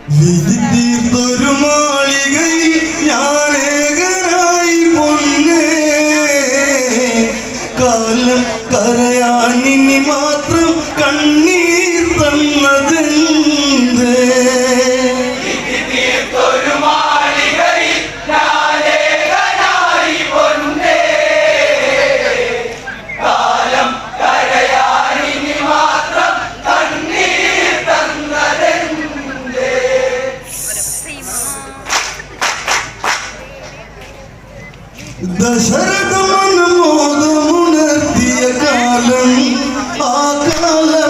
വിധി തീർത്തൊരു മാളികയിൽ ഞാനേകനായി പൊന്നേ കാലം കരയാനിനി മാത്രം കണ്ണീർ തന്നതെന്തേ ദശരഥ മനമോദമുണർത്തിയ കാലം ആ കാലം